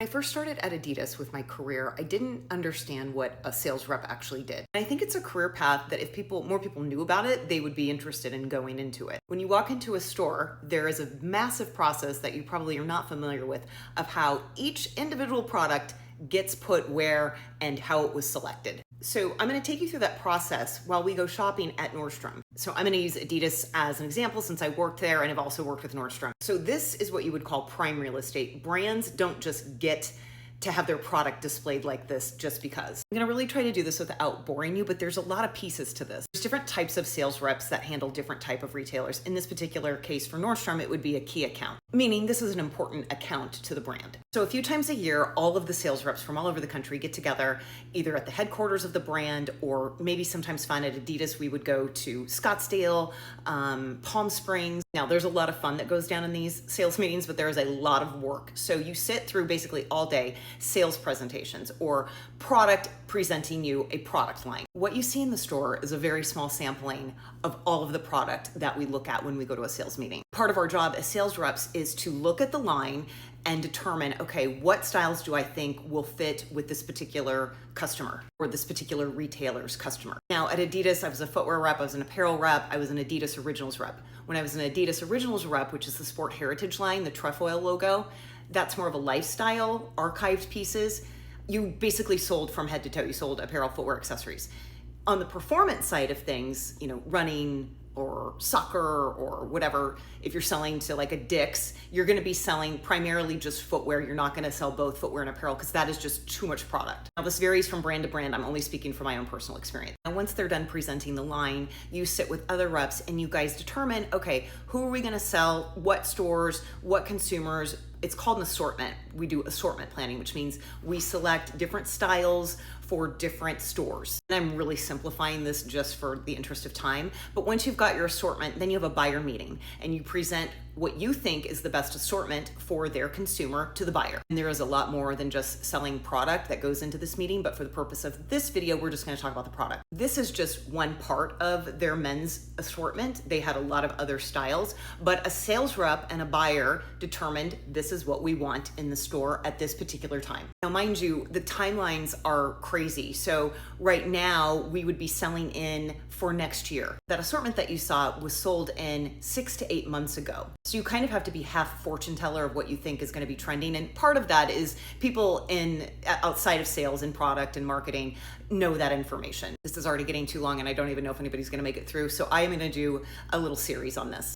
I first started at Adidas with my career, I didn't understand what a sales rep actually did. And I think it's a career path that if more people knew about it, they would be interested in going into it. When you walk into a store, there is a massive process that you probably are not familiar with of how each individual product gets put where and how it was selected. So I'm going to take you through that process while we go shopping at Nordstrom. So I'm going to use Adidas as an example since I worked there and have also worked with Nordstrom. So this is what you would call prime real estate. Brands don't just get to have their product displayed like this just because. I'm gonna really try to do this without boring you, but there's a lot of pieces to this. There's different types of sales reps that handle different type of retailers. In this particular case for Nordstrom, it would be a key account, meaning this is an important account to the brand. So a few times a year, all of the sales reps from all over the country get together, either at the headquarters of the brand or maybe sometimes fun at Adidas, we would go to Scottsdale, Palm Springs. Now there's a lot of fun that goes down in these sales meetings, but there is a lot of work. So you sit through basically all day sales presentations or product presenting you a product line. What you see in the store is a very small sampling of all of the product that we look at when we go to a sales meeting. Part of our job as sales reps is to look at the line and determine, okay, what styles do I think will fit with this particular customer or this particular retailer's customer? Now at Adidas, I was a footwear rep, I was an apparel rep, I was an Adidas Originals rep. When I was an Adidas Originals rep, which is the Sport Heritage line, the trefoil logo, that's more of a lifestyle, archived pieces. You basically sold from head to toe. You sold apparel, footwear, accessories. On the performance side of things, running or soccer or whatever, if you're selling to like a Dick's, you're gonna be selling primarily just footwear. You're not gonna sell both footwear and apparel because that is just too much product. Now this varies from brand to brand. I'm only speaking from my own personal experience. And once they're done presenting the line, you sit with other reps and you guys determine, okay, who are we gonna sell, what stores, what consumers. It's called an assortment. We do assortment planning, which means we select different styles for different stores. And I'm really simplifying this just for the interest of time. But once you've got your assortment, then you have a buyer meeting and you present what you think is the best assortment for their consumer to the buyer. And there is a lot more than just selling product that goes into this meeting, but for the purpose of this video, we're just gonna talk about the product. This is just one part of their men's assortment. They had a lot of other styles, but a sales rep and a buyer determined this is what we want in the store at this particular time. Now, mind you, the timelines are crazy. So right now we would be selling in for next year. That assortment that you saw was sold in 6 to 8 months ago. So you kind of have to be half fortune teller of what you think is going to be trending. And part of that is people outside of sales and product and marketing know that information. This is already getting too long and I don't even know if anybody's going to make it through. So I am going to do a little series on this.